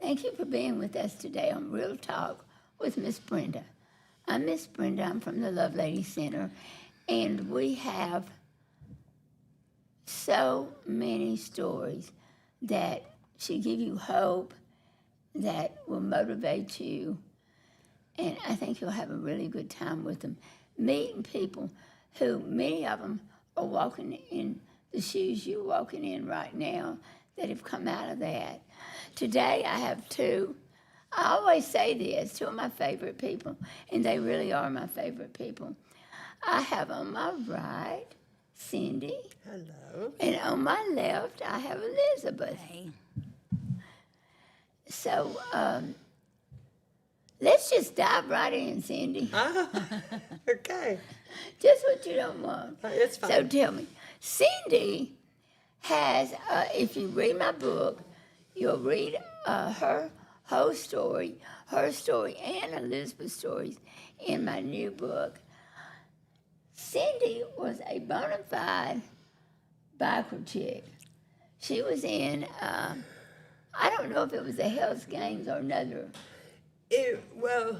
Thank you for being with us today on Real Talk with Miss Brenda. I'm Miss Brenda. I'm from the Lovelady Center, and we have so many stories that should give you hope, that will motivate you, and I think you'll have a really good time with them. Meeting people who, many of them, are walking in the shoes you're walking in right now that have come out of that. Today I have two. I always say this, two of my favorite people, and they really are my favorite people. I have on my right Cindy. Hello. And on my left I have Elizabeth. Hey. So let's just dive right in, Cindy. Okay. Just what you don't want. It's fine. So tell me, Cindy has, if you read my book, you'll read her whole story, her story and Elizabeth's stories in my new book. Cindy was a bona fide biker chick. She was in, I don't know if it was the Hells Games or another. Well,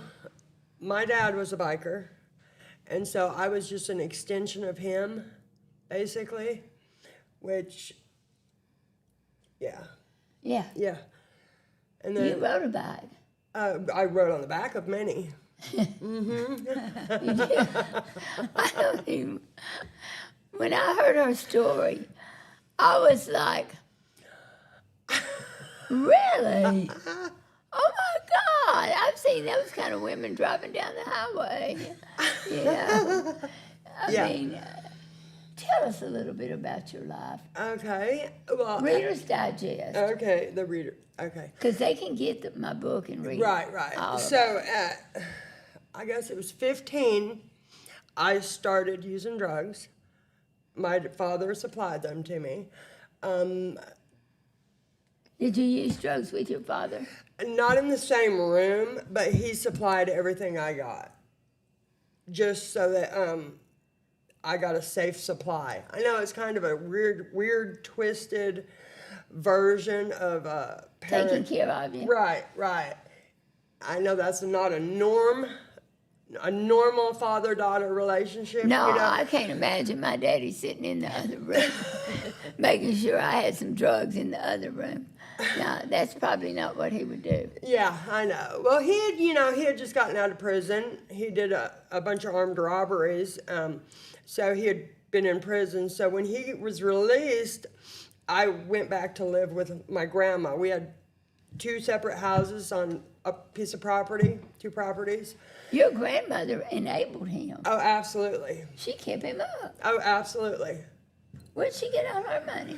my dad was a biker, and so I was just an extension of him, basically, which, yeah. Yeah, And you then wrote about it. I wrote on the back of many. I don't even, when I heard her story, I was like, really? Oh my God, I've seen those kind of women driving down the highway. You know? I mean, tell us a little bit about your life. Okay. Well. Reader's Digest. Okay, the reader. Okay. Because they can get my book and read Right. all So, I guess it was 15, I started using drugs. My father supplied them to me. Did you use drugs with your father? Not in the same room, but he supplied everything I got. Just so that I got a safe supply. I know it's kind of a weird, twisted version of parent. Taking care of you. Right. I know that's not a normal father-daughter relationship. No, you know? I can't imagine my daddy sitting in the other room, making sure I had some drugs in the other room. No, that's probably not what he would do. Yeah, I know. Well, he had just gotten out of prison. He did a bunch of armed robberies. So he had been in prison. So when he was released, I went back to live with my grandma. We had two separate houses on a piece of property, two properties. Your grandmother enabled him. Oh, absolutely. She kept him up. Oh, absolutely. Where'd she get all her money?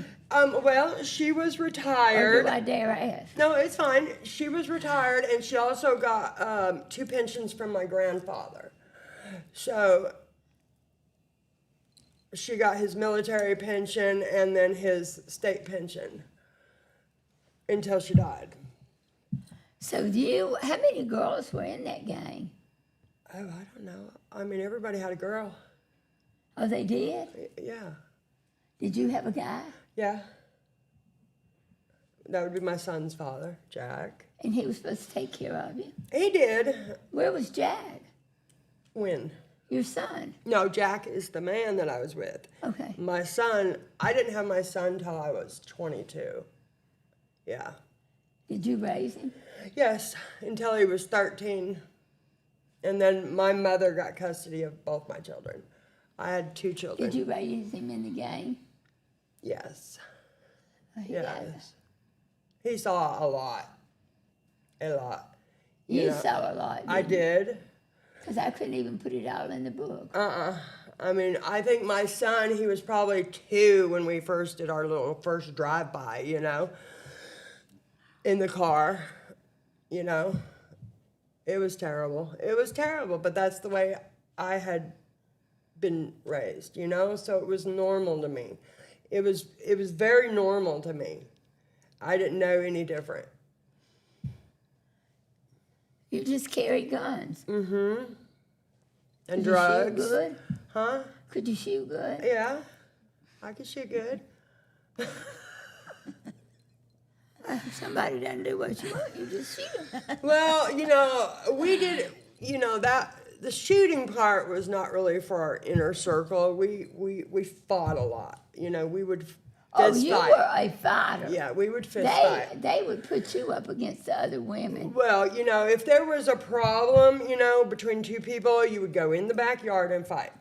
Well, she was Or retired. do I dare ask? No, it's fine. She was retired, and she also got 2 pensions from my grandfather. So she got his military pension and then his state pension until she died. So how many girls were in that gang? Oh, I don't know. I mean, everybody had a girl. Oh, they did? Yeah. Did you have a guy? Yeah. That would be my son's father, Jack. And he was supposed to take care of you? He did. Where was Jack? When? Your son? No, Jack is the man that I was with. Okay. My son, I didn't have my son till I was 22. Yeah. Did you raise him? Yes, until he was 13. And then my mother got custody of both my children. I had 2 children. Did you raise him in the gang? Yes. Oh, he got it. Yes. He saw a lot. A lot. You know, saw a lot. I did. Because I couldn't even put it all in the book. I mean, I think my son, he was probably 2 when we first did our little first drive-by, in the car, It was terrible. It was terrible, but that's the way I had been raised, So it was normal to me. It was very normal to me. I didn't know any different. You just carry guns. Mm-hmm. And Could drugs. You shoot good? Huh? Could you shoot good? Yeah. I could shoot good. Somebody doesn't do what you want, you just shoot 'em. Well, we did, that the shooting part was not really for our inner circle. We fought a lot. We would Oh, fist you fight. were a fighter. Yeah, we would fist fight. They would put you up against the other women. Well, if there was a problem, between two people, you would go in the backyard and fight.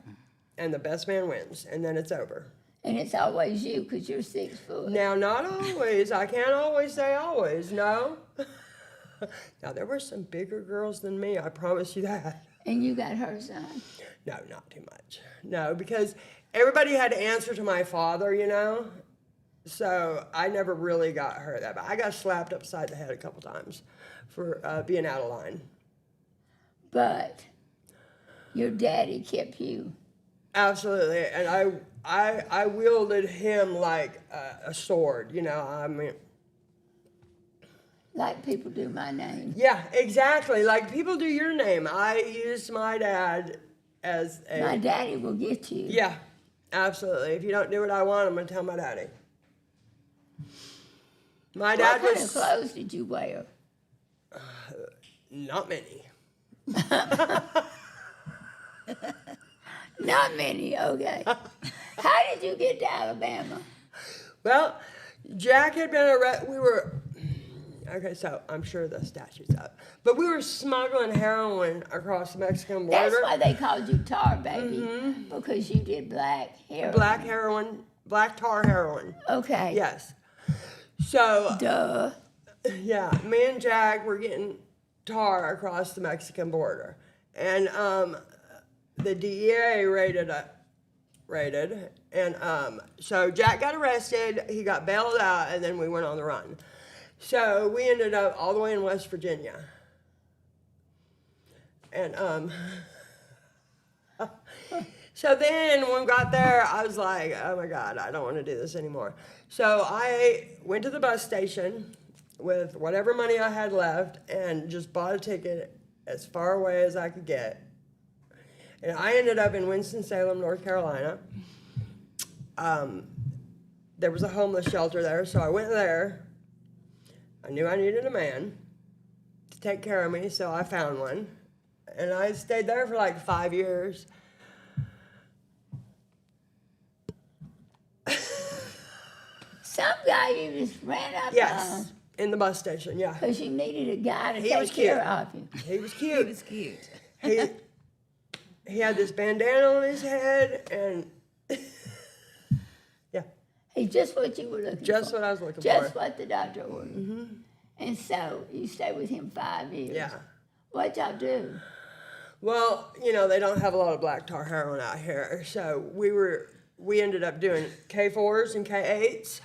And the best man wins, and then it's over. And it's always you because you're 6 foot. Now, not always. I can't always say always, no. Now, there were some bigger girls than me, I promise you that. And you got her son. No, not too much. No, because everybody had to answer to my father, So I never really got hurt that bad. I got slapped upside the head a couple times for being out of line. But your daddy kept you. Absolutely, and I wielded him like a sword, I mean. Like people do my name. Yeah, exactly. Like people do your name. I used my dad as a. My daddy will get you. Yeah, absolutely. If you don't do what I want, I'm gonna tell my daddy. My dad What kind was. of clothes did you wear? Not many. Not many, okay. How did you get to Alabama? Well, Jack had been arrested. We were. Okay, so I'm sure the statute's up. But we were smuggling heroin across the Mexican border. That's why they called you Tar Baby, because you did black heroin. Black tar heroin. Okay. Yes. So, Duh. yeah, me and Jack were getting tar across the Mexican border. And the DEA raided. And so Jack got arrested, he got bailed out, and then we went on the run. So we ended up all the way in West Virginia. And so then when we got there, I was like, oh my God, I don't want to do this anymore. So I went to the bus station with whatever money I had left and just bought a ticket as far away as I could get. And I ended up in Winston-Salem, North Carolina. There was a homeless shelter there, so I went there. I knew I needed a man to take care of me, so I found one. And I stayed there for like 5 years. Some guy you just ran up Yes, in the bus station, yeah. because you needed a guy to He take was care cute. of you. He was cute. He was cute. He had this bandana on his head, and yeah, He's just what you were looking just for. what I was looking Just for. what the doctor ordered. And so you stayed with him 5 years. Yeah. What'd y'all do? Well, they don't have a lot of black tar heroin out here, so we ended up doing K4s and K8s,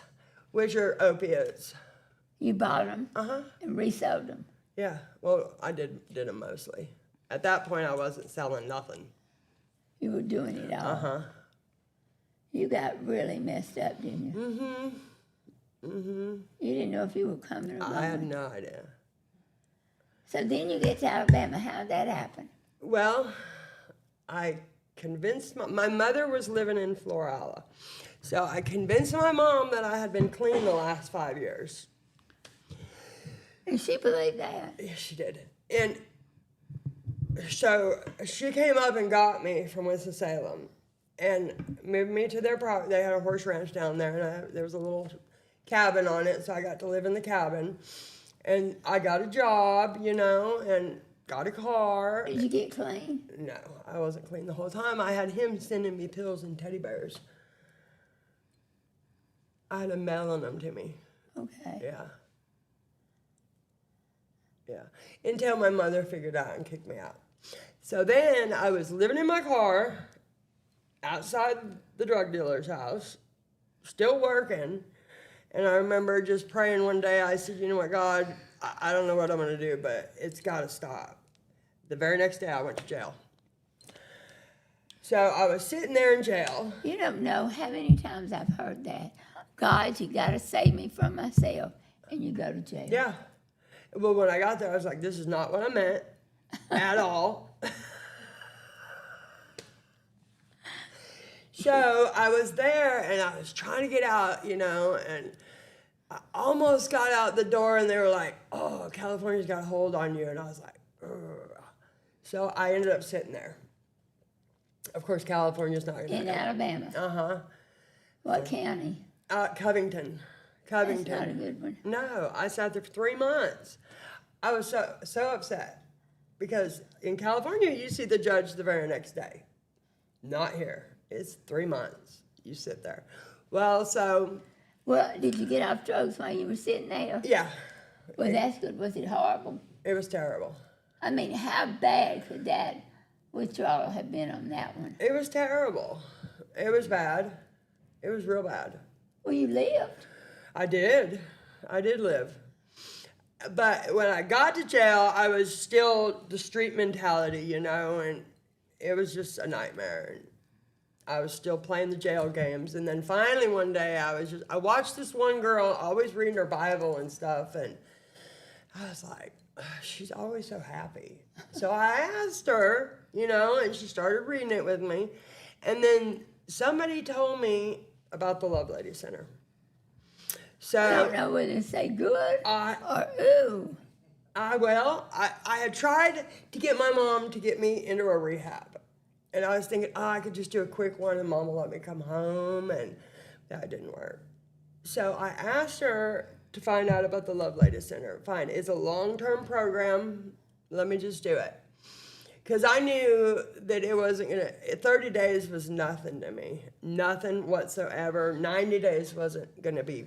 which are opiates. You bought them Uh-huh. and resold them. Yeah. Well, I did them mostly. At that point, I wasn't selling nothing. You were doing it all. Uh-huh. You got really messed up, didn't you? You didn't know if you were coming or going. I had no idea. So then you get to Alabama. How'd that happen? Well, I convinced my mother was living in Florala. So I convinced my mom that I had been clean the last 5 years. And she believed that. Yes, she did. And so she came up and got me from Winston-Salem and moved me to their property. They had a horse ranch down there, and there was a little cabin on it, so I got to live in the cabin. And I got a job, and got a car. Did you get clean? No, I wasn't clean the whole time. I had him sending me pills and teddy bears. I had him mailing them to me. Okay. Yeah. Yeah. Until my mother figured out and kicked me out. So then I was living in my car outside the drug dealer's house, still working. And I remember just praying one day. I said, you know what, God, I don't know what I'm going to do, but it's got to stop. The very next day I went to jail. So I was sitting there in jail. You don't know how many times I've heard that. God, you got to save me from myself. And you go to jail. Yeah. Well, when I got there, I was like, this is not what I meant at all. So I was there, and I was trying to get out, and I almost got out the door, and they were like, "Oh, California's got a hold on you," and I was like, ugh. So I ended up sitting there. Of course, California's not In Alabama. Uh-huh. What county? Covington. That's not a good one. No, I sat there for 3 months. I was so upset because in California, you see the judge the very next day. Not here. It's 3 months. You sit there. Well, did you get off drugs while you were sitting there? yeah, Well, that's good. Was it horrible? it was terrible. I mean, how bad could that withdrawal have been on that one? It was terrible. It was bad. It was real bad. Well, you lived. I did live. But when I got to jail, I was still the street mentality, and it was just a nightmare. And I was still playing the jail games. And then finally one day I watched this one girl always reading her Bible and stuff, and I was like, she's always so happy. So I asked her, and she started reading it with me. And then somebody told me about the Lovelady Center. So I don't know whether to say good or ooh. I had tried to get my mom to get me into a rehab. And I was thinking, I could just do a quick one and Mom will let me come home. And that didn't work. So I asked her to find out about the Lovelady Center. Fine, it's a long-term program. Let me just do it. Because I knew that it wasn't going to, 30 days was nothing to me. Nothing whatsoever. 90 days wasn't going to be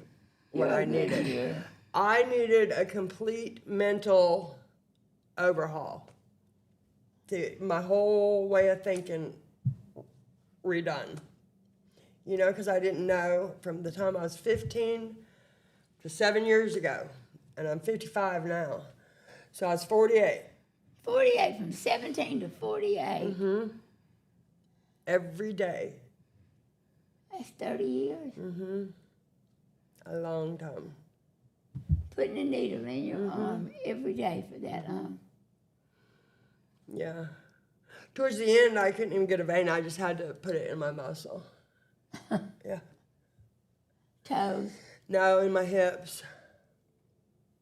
what I needed. Yeah. I needed a complete mental overhaul. My whole way of thinking redone. Because I didn't know from the time I was 15 to 7 years ago. And I'm 55 now. So I was 48. 48, from 17 to 48. Mm-hmm. Every day. That's 30 years. Mm-hmm. A long time. Putting a needle in your arm every day for that long. Yeah. Towards the end, I couldn't even get a vein. I just had to put it in my muscle. Yeah. Toes. No, in my hips.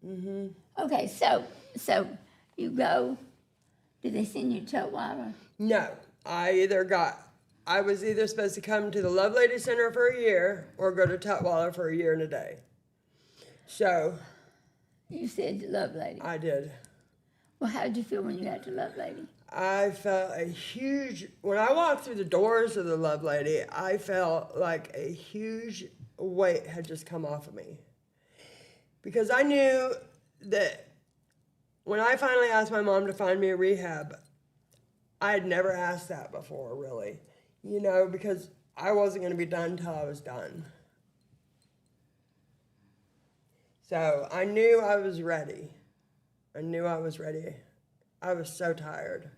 Mm-hmm. Okay, so you go. Did they send you to Tutwiler? No. I was either supposed to come to the Lovelady Center for a year or go to Tutwiler for a year and a day. So. You said to Lovelady. I did. Well, how did you feel when you got to Lovelady? I felt when I walked through the doors of the Lovelady, I felt like a huge weight had just come off of me. Because I knew that when I finally asked my mom to find me a rehab, I had never asked that before, really. Because I wasn't going to be done until I was done. So I knew I was ready. I was so tired.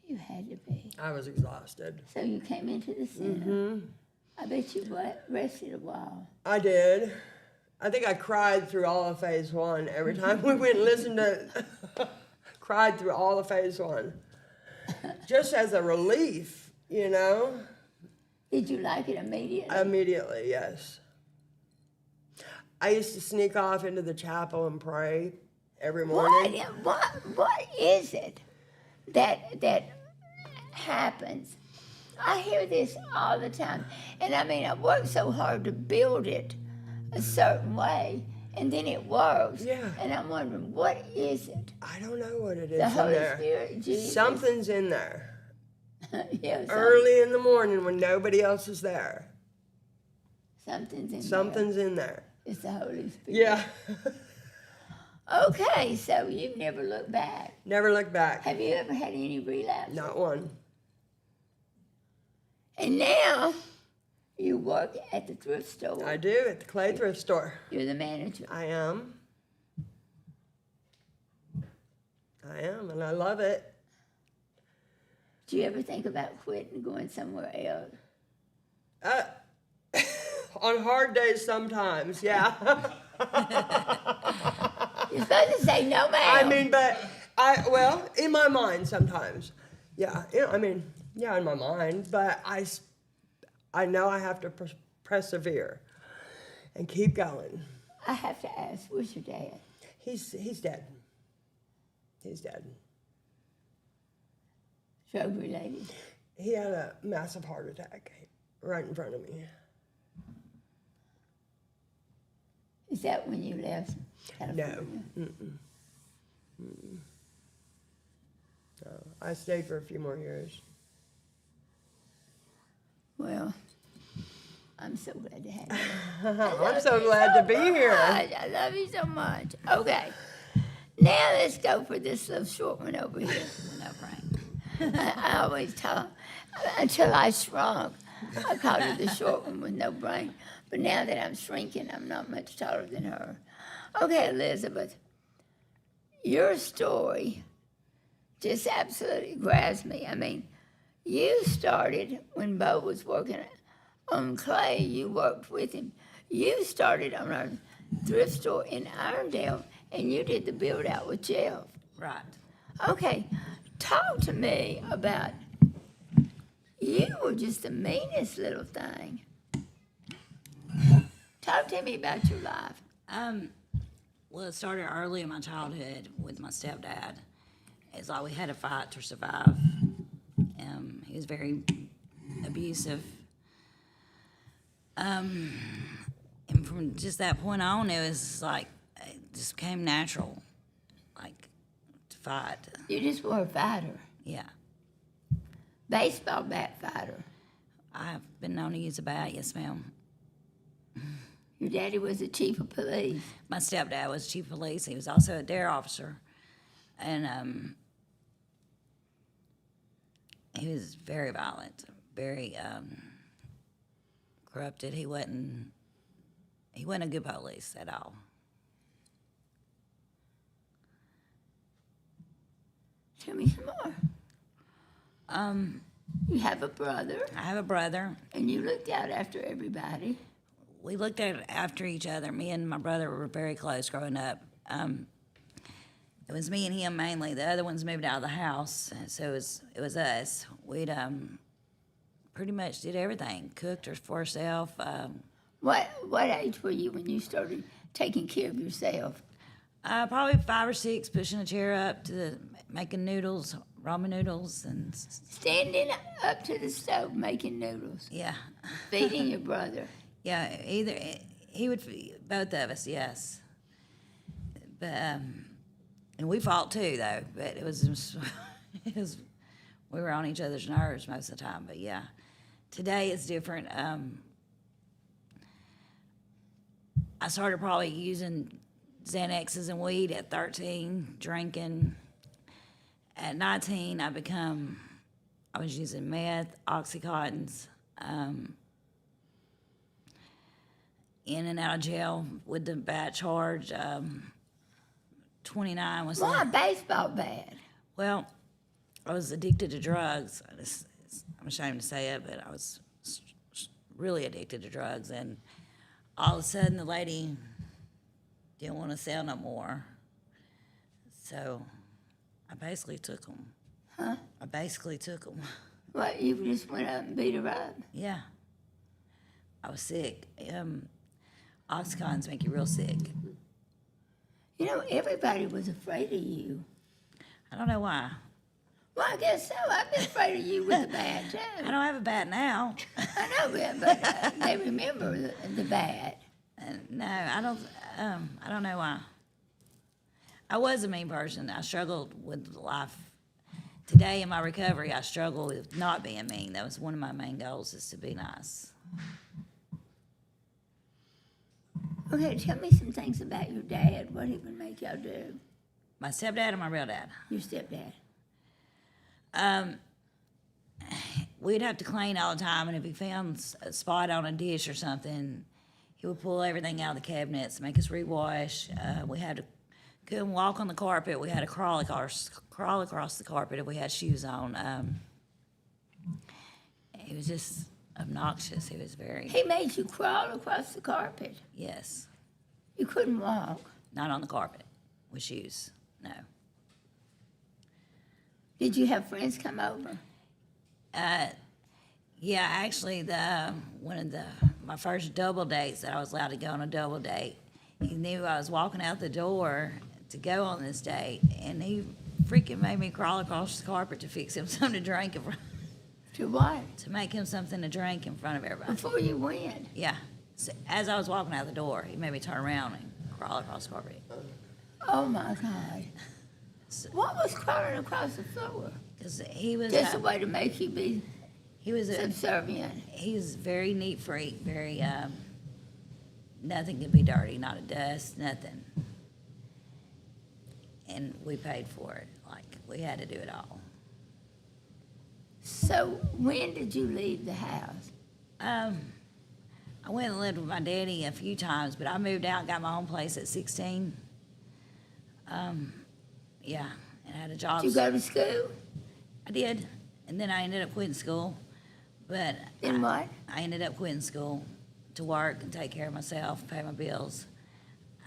You had to be. I was exhausted. So you came into the center. Mm-hmm. I bet you rested a while. I did. I think I cried through all of phase one. Every time we went and listened to cried through all of phase one. Just as a relief, Did you like it immediately? Immediately, yes. I used to sneak off into the chapel and pray every morning. What is it that happens? I hear this all the time. And I worked so hard to build it a certain way, and then it works. Yeah. And I'm wondering, what is it? I don't know what it is The Holy in there. Spirit, Jesus? Something's in there. Yeah, Early in the morning when nobody else is there. Something's in there. It's the Holy Spirit. Yeah. Okay, so you've never looked back. Never looked back. Have you ever had any relapse? Not one. And now you work at the thrift store. I do, at the Clay Thrift Store. You're the manager. I am, and I love it. Do you ever think about quitting and going somewhere else? On hard days sometimes, yeah. You're supposed to say no, ma'am. In my mind sometimes. Yeah, in my mind, but I know I have to persevere and keep going. I have to ask, where's your dad? He's dead. He's dead. Drug related. He had a massive heart attack right in front of me. Is that when you left California? No. Mm-mm. Mm-mm. No. I stayed for a few more years. Well, I'm so glad to have you. I'm so glad to be here. I love you so much. Okay. Now let's go for this little short one over here. No, Frank. I always tell, until I shrunk, I called her the short one with no brain. But now that I'm shrinking, I'm not much taller than her. Okay, Elizabeth, your story just absolutely grabs me. I mean, you started when Bo was working on clay. You worked with him. You started on a thrift store in Irondale, and you did the build out with Jeff. Right. Okay, talk to me about, you were just the meanest little thing. Talk to me about your life. Well, it started early in my childhood with my stepdad. It's like we had to fight to survive. He was very abusive. And from just that point on, it was like, it just became natural, like, to fight. You just were a fighter, Yeah. baseball bat fighter. I've been known to use a bat, yes, ma'am. Your daddy was the chief of police. My stepdad was chief of police. He was also a dare officer. And he was very violent, very corrupted. He wasn't a good police at all. Tell me some more. You have a brother, I have a brother. and you looked out after everybody. We looked after each other. Me and my brother were very close growing up. It was me and him mainly. The other ones moved out of the house, so it was us. We'd pretty much did everything. Cooked for ourselves. What age were you when you started taking care of yourself? Probably 5 or 6, pushing a chair up to making noodles, ramen noodles, and Standing up to the stove making noodles, yeah, feeding your brother. yeah. Either he would feed both of us, yes. But and we fought too, though. But it was we were on each other's nerves most of the time. But yeah, today it's different. I started probably using Xanaxes and weed at 13, drinking. At 19, I was using meth, Oxycontins, in and out of jail with the bat charge. 29 was Why a baseball bat? well, I was addicted to drugs. I'm ashamed to say it, but I was really addicted to drugs. And all of a sudden, the lady didn't want to sell no more. So I basically took them. Huh? I basically took them. What, you just went up and beat her up? Yeah. I was sick. Oxycontins make you real sick. You know, everybody was afraid of you. I don't know why. Well, I guess so. I've been afraid of you with the bat, I too. don't have a bat now. I know that, but they remember the bat. No, I don't know why. I was a mean person. I struggled with life. Today in my recovery, I struggle with not being mean. That was one of my main goals, is to be nice. Okay, tell me some things about your dad, what he would make y'all do, My stepdad or my real dad? your stepdad. We'd have to clean all the time, and if he found a spot on a dish or something, he would pull everything out of the cabinets, make us rewash. We had to couldn't walk on the carpet. We had to crawl across the carpet if we had shoes on. He was just obnoxious. He was very, He made you crawl across the carpet. yes, You couldn't walk. not on the carpet with shoes. No. Did you have friends come over? Yeah, actually, one of my first double dates that I was allowed to go on a double date, he knew I was walking out the door to go on this date, and he freaking made me crawl across the carpet to fix him something to drink, To what? to make him something to drink in front of everybody. Before you went. Yeah. So as I was walking out the door, he made me turn around and crawl across the carpet. Oh my God. What was crawling across the floor? Because he was Just a way to make you be he was subservient. he was very neat freak, very nothing could be dirty, not a dust, nothing. And we paid for it. Like, we had to do it all. So when did you leave the house? I went and lived with my daddy a few times, but I moved out and got my own place at 16. Yeah, and I had a job. Did you go to school? I did, and then I ended up quitting school. But Then what? I ended up quitting school to work and take care of myself, pay my bills.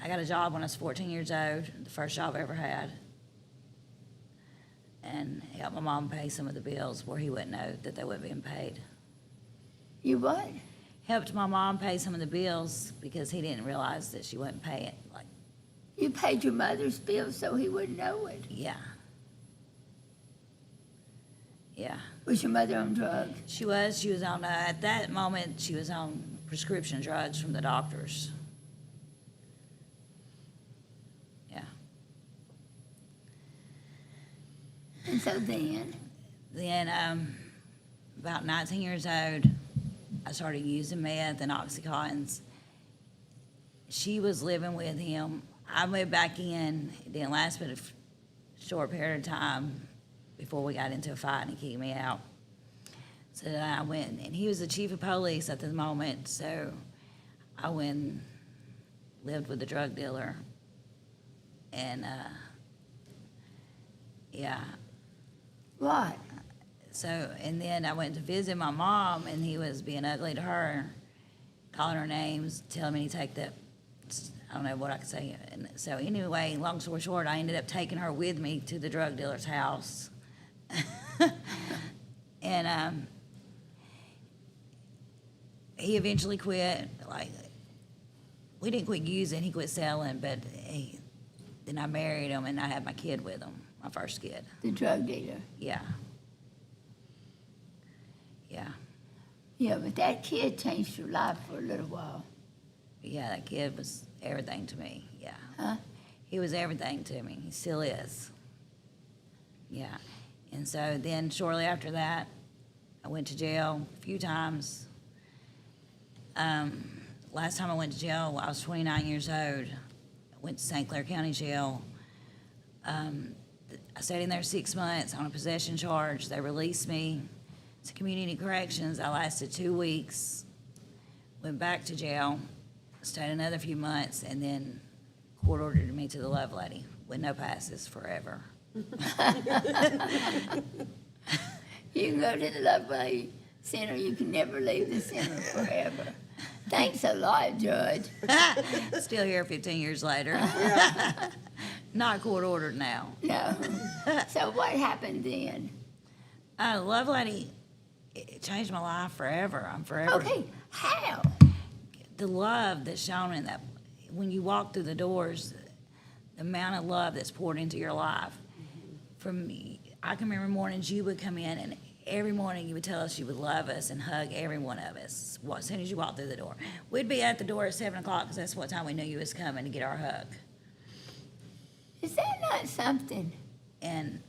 I got a job when I was 14 years old, the first job I ever had, and helped my mom pay some of the bills where he wouldn't know that they weren't being paid. You what? Helped my mom pay some of the bills because he didn't realize that she wasn't paying. Like, You paid your mother's bills so he wouldn't know it. yeah. Yeah. Was your mother on drugs? She was on, at that moment, she was on prescription drugs from the doctors. Yeah. And so then, About 19 years old, I started using meth and Oxycontins. She was living with him. I moved back in. It didn't last but a short period of time before we got into a fight and he kicked me out. So then I went, and he was the chief of police at the moment, so I went and lived with the drug dealer. And, yeah. what? So, and then I went to visit my mom, and he was being ugly to her, calling her names, telling me to take the, I don't know what I could say. And so anyway, long story short, I ended up taking her with me to the drug dealer's house. And he eventually quit. Like, we didn't quit using, he quit selling, but then I married him, and I had my kid with him, my first kid. The drug dealer. Yeah. Yeah. Yeah, but that kid changed your life for a little while. Yeah, that kid was everything to me. Yeah. Huh? He was everything to me. He still is. Yeah. And so then shortly after that, I went to jail a few times. Last time I went to jail, I was 29 years old. I went to St. Clair County Jail. I stayed in there 6 months on a possession charge. They released me to community corrections. I lasted 2 weeks, went back to jail, stayed another few months, and then court ordered me to the Lovelady with no passes forever. You can go to the Lovelady Center. You can never leave the center forever. Thanks a lot, Judge. Still here 15 years later. Not court ordered now. No. So what happened then? Lovelady, it changed my life forever. I'm forever. Okay, how? The love that's shown in that, when you walk through the doors, the amount of love that's poured into your life. From me, I can remember mornings you would come in, and every morning you would tell us you would love us and hug every one of us as soon as you walked through the door. We'd be at the door at 7 o'clock because that's what time we knew you was coming to get our hug. Is that not something? And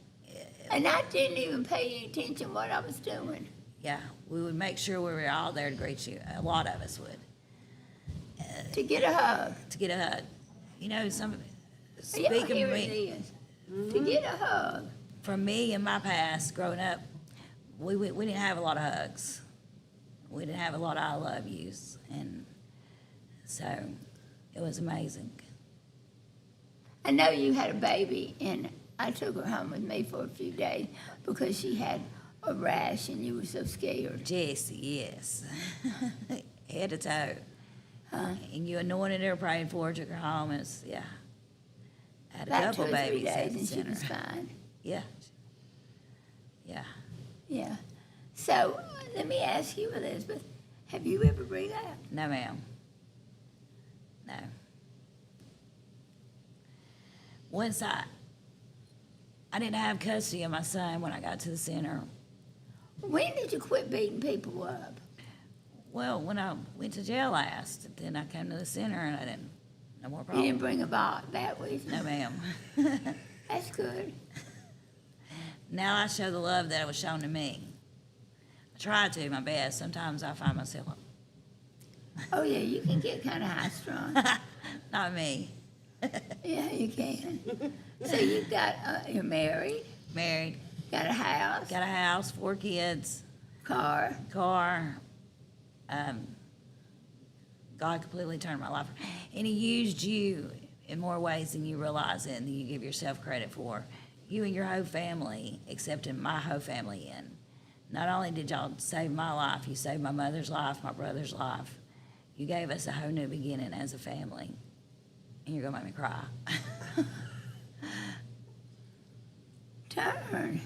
And I didn't even pay any attention what I was doing. yeah, we would make sure we were all there to greet you. A lot of us would. To get a hug. To get a hug. You know, Yeah, speaking here of it me, is. To get a hug. from me in my past, growing up, we didn't have a lot of hugs. We didn't have a lot of I love yous. And so it was amazing. I know you had a baby, and I took her home with me for a few days because she had a rash and you were so scared. Jessie, yes. Head to toe. And you anointed her, prayed for her, took her home. It was, yeah. I had a About 2 couple or 3 babies at days the and she center. was fine. Yeah. Yeah. Yeah. So let me ask you, Elizabeth, have you ever relapsed? No, ma'am. No. Once I didn't have custody of my son when I got to the center. When did you quit beating people up? Well, when I went to jail last, then I came to the center and I didn't, no more You problem. didn't bring a bat with you? No, ma'am. That's good. Now I show the love that was shown to me. I try to, my best. Sometimes I find myself, Oh, yeah, you can get kind of high strung. not me. Yeah, you can. So you've got, you're married, Married, got a house, got a house, 4 kids, car. car. God completely turned my life around. And He used you in more ways than you realize and than you give yourself credit for. You and your whole family accepted my whole family in. Not only did y'all save my life, you saved my mother's life, my brother's life. You gave us a whole new beginning as a family. And you're gonna make me cry. Turn.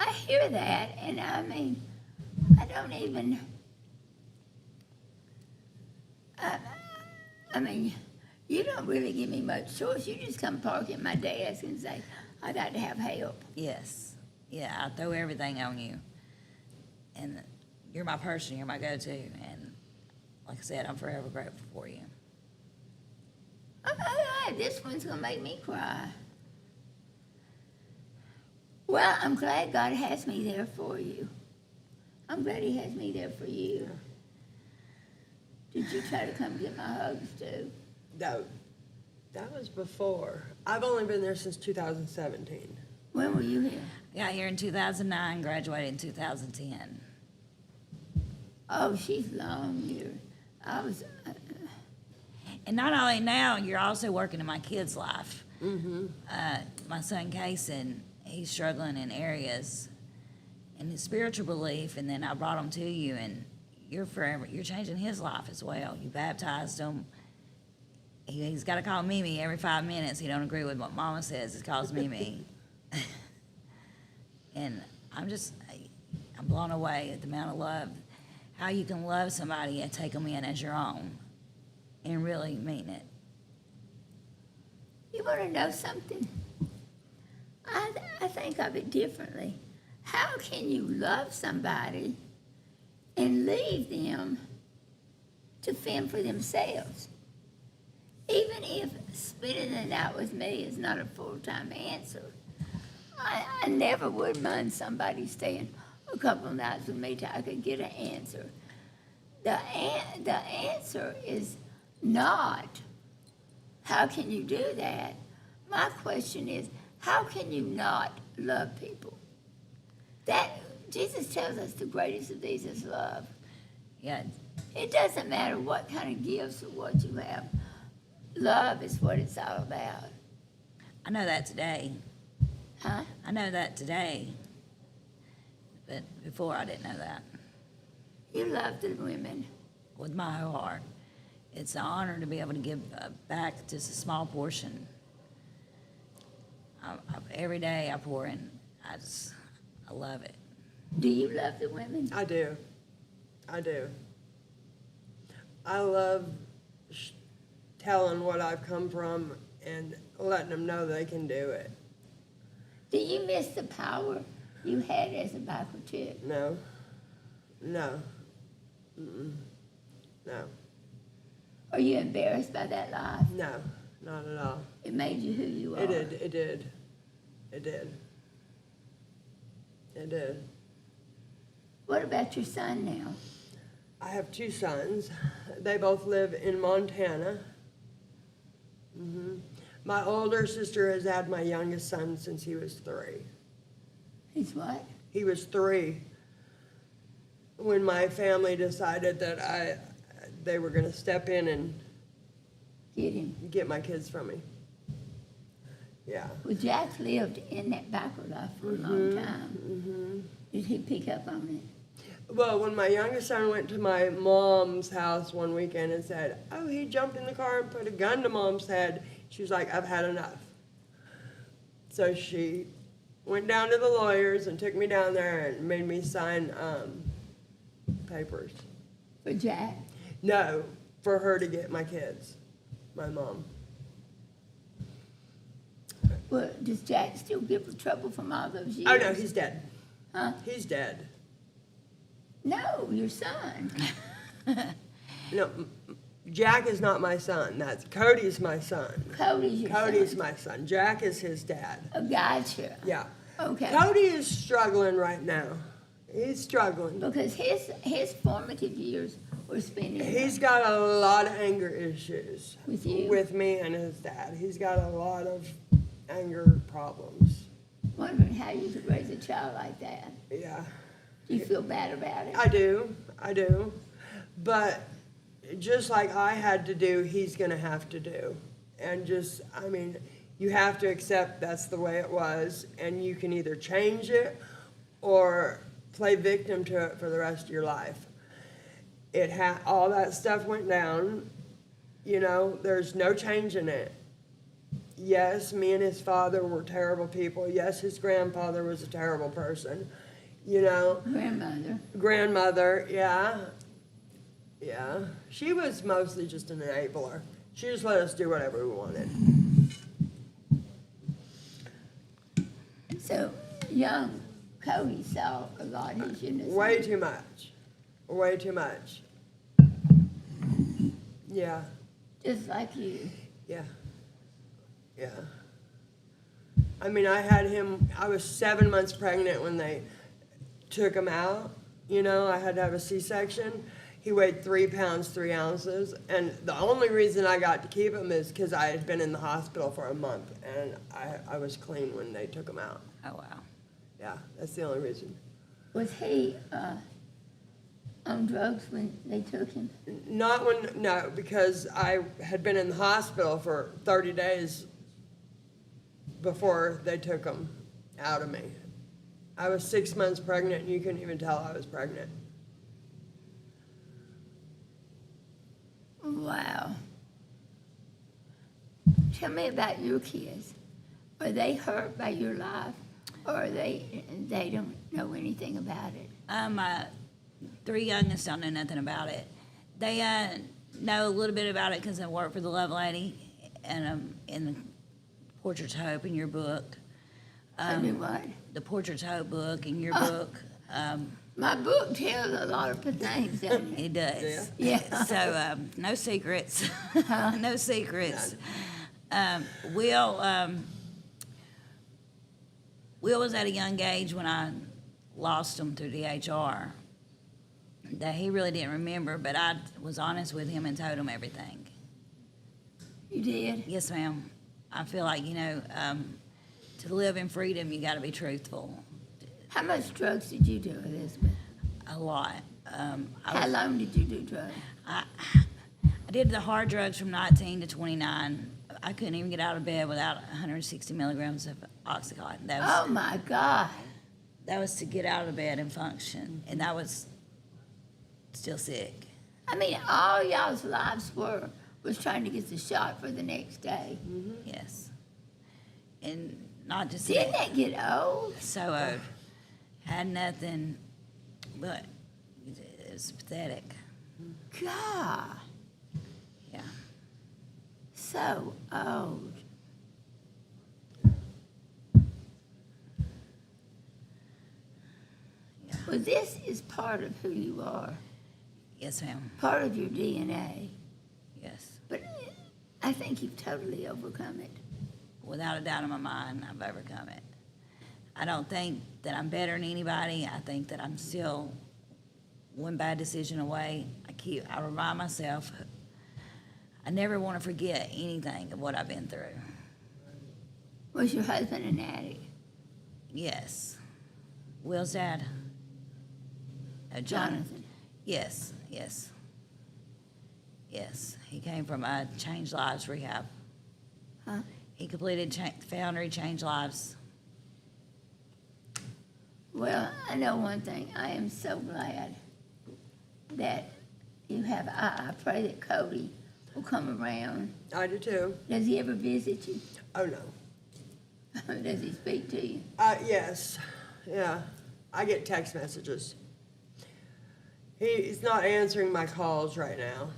I hear that, and I mean, I don't even. I mean, you don't really give me much choice. You just come park at my desk and say, I got to have help. Yes. Yeah, I throw everything on you. And you're my person, you're my go-to. And like I said, I'm forever grateful for you. Oh, this one's going to make me cry. Well, I'm glad God has me there for you. I'm glad He has me there for you. Did you try to come get my hugs too? No, that was before. I've only been there since 2017. When were you here? Got here in 2009, graduated in 2010. Oh, she's long here. I was. And not only now, you're also working in my kid's life. Mm-hmm. My son, Kason, he's struggling in areas in his spiritual belief, and then I brought him to you, and you're changing his life as well. You baptized him. He's got to call Mimi every 5 minutes. He don't agree with what Mama says. He calls Mimi. And I'm blown away at the amount of love, how you can love somebody and take them in as your own and really mean it. You want to know something? I think of it differently. How can you love somebody and leave them to fend for themselves? Even if spending the night with me is not a full-time answer, I never would mind somebody staying a couple of nights with me till I could get an answer. The answer is not, how can you do that? My question is, how can you not love people? That Jesus tells us the greatest of these is love. Yeah, It doesn't matter what kind of gifts or what you have. Love is what it's all about. I know that today. Huh? I know that today. But before I didn't know that. You love the women. With my whole heart. It's an honor to be able to give back just a small portion. Every day I pour in. I love it. Do you love the women? I do. I love telling what I've come from and letting them know they can do it. Do you miss the power you had as a biker chick? No. Mm-mm. No. Are you embarrassed by that life? No, not at all. It made you who you are. It did. What about your son now? I have 2 sons. They both live in Montana. My older sister has had my youngest son since he was 3. He's what? He was 3 when my family decided that they were going to step in and Get him. get my kids from me. Yeah. Well, Jack lived in that biker life for a long time. Did he pick up on it? Well, when my youngest son went to my mom's house one weekend and said, oh, he jumped in the car and put a gun to Mom's head, she was like, I've had enough. So she Went down to the lawyers and took me down there and made me sign papers. For Jack? No, for her to get my kids, my mom. Well, does Jack still give her trouble from all those years? Oh, no, he's dead. Huh? He's dead. No, your son. No, Jack is not my son. That's Cody's my son. Cody's your Cody's son. my son. Jack is his dad. Oh, gotcha. Yeah. Okay. Cody is struggling right now. He's struggling. Because his formative years were spent in He's got a lot of anger issues With you? with me and his dad. He's got a lot of anger problems. wondering how you could raise a child like that. Yeah, Do you feel bad about it? I do. But just like I had to do, he's gonna have to do. And just, I mean, you have to accept that's the way it was, and you can either change it or play victim to it for the rest of your life. All that stuff went down, you know, there's no changing it. Yes, me and his father were terrible people. Yes, his grandfather was a terrible person, you know. Grandmother, yeah. Yeah. She was mostly just an enabler. She just let us do whatever we wanted. So, young Cody saw a lot he shouldn't have Way seen. too much. Way too much. Yeah. Just like you. Yeah. Yeah. I mean, I was 7 months pregnant when they took him out. You know, I had to have a C-section. He weighed 3 pounds, 3 ounces. And the only reason I got to keep him is because I had been in the hospital for a month. And I was clean when they took him out. Oh, wow. Yeah, that's the only reason. Was he on drugs when they took him? No, because I had been in the hospital for 30 days before they took him out of me. I was 6 months pregnant, and you couldn't even tell I was pregnant. Wow. Tell me about your kids. Are they hurt by your life, or they don't know anything about it? My 3 youngest don't know nothing about it. They know a little bit about it because I work for the Lovelady and in the Portraits of Hope in your book. Tell me what? The Portraits of Hope book in your book. My book tells a lot of things, doesn't it? It does. Yeah. So no secrets. No secrets. Will was at a young age when I lost him through DHR that he really didn't remember, but I was honest with him and told him everything. You did? Yes, ma'am. I feel like, to live in freedom, you got to be truthful. How much drugs did you do, Elizabeth? A lot. How long did you do drugs? I did the hard drugs from 19 to 29. I couldn't even get out of bed without 160 milligrams of Oxycontin. Oh my God. That was to get out of bed and function, and that was still sick. I mean, all y'all's lives was trying to get the shot for the next day. Yes. And not just Didn't that get old? so old. Had nothing, but it was pathetic. God, Yeah. so old. Yeah. Well, this is part of who you are, Yes, ma'am. part of your DNA. Yes. But I think you've totally overcome it. Without a doubt in my mind, I've overcome it. I don't think that I'm better than anybody. I think that I'm still one bad decision away. I remind myself, I never want to forget anything of what I've been through. Was your husband an addict? Yes. Will's dad. Jonathan. Yes. He came from a Changed Lives rehab. Huh? He completed Foundry Changed Lives. Well, I know one thing. I am so glad that you have. I pray that Cody will come around. I do too. Does he ever visit you? Oh, no. Does he speak to you? Yes, yeah. I get text messages. He's not answering my calls right now.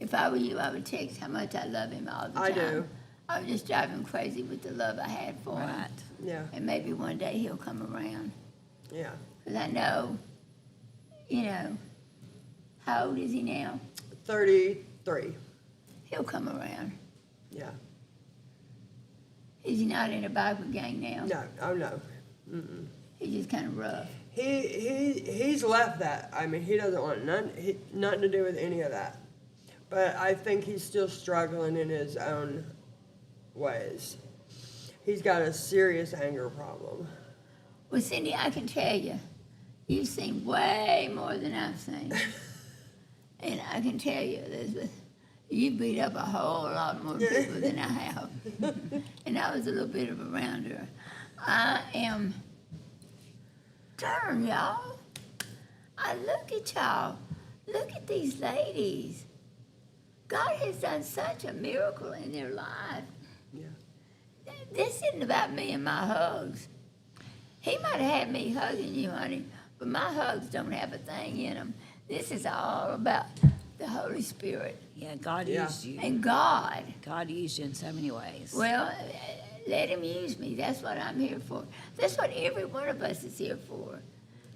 If I were you, I would text how much I love him all the time. I do. I would just drive him crazy with the love I had for him. Right. Yeah, And maybe one day he'll come around. yeah. Because I know, you know, how old is he now? 33. He'll come around. Yeah. Is he not in a biker gang now? No, oh no. He's just kind of rough. He's left that. I mean, he doesn't want nothing to do with any of that. But I think he's still struggling in his own ways. He's got a serious anger problem. Well, Cindy, I can tell you, you've seen way more than I've seen. And I can tell you, Elizabeth, you beat up a whole lot more people than I have. And I was a little bit of a rounder. I am, darn y'all. I look at y'all. Look at these ladies. God has done such a miracle in their life. Yeah. This isn't about me and my hugs. He might have had me hugging you, honey, but my hugs don't have a thing in them. This is all about the Holy Spirit Yeah, God Yeah. used you. and God. God used you in so many ways. Well, let him use me. That's what I'm here for. That's what every one of us is here for.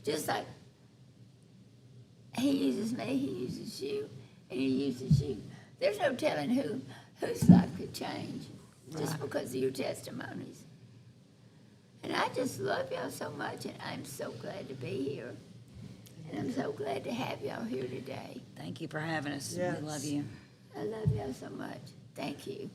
Just like he uses me, he uses you, and he uses you. There's no telling whose life could change just because of your testimonies. And I just love y'all so much, and I'm so glad to be here. And I'm so glad to have y'all here today. Thank you for having us. Yes. We love you. I love y'all so much. Thank you.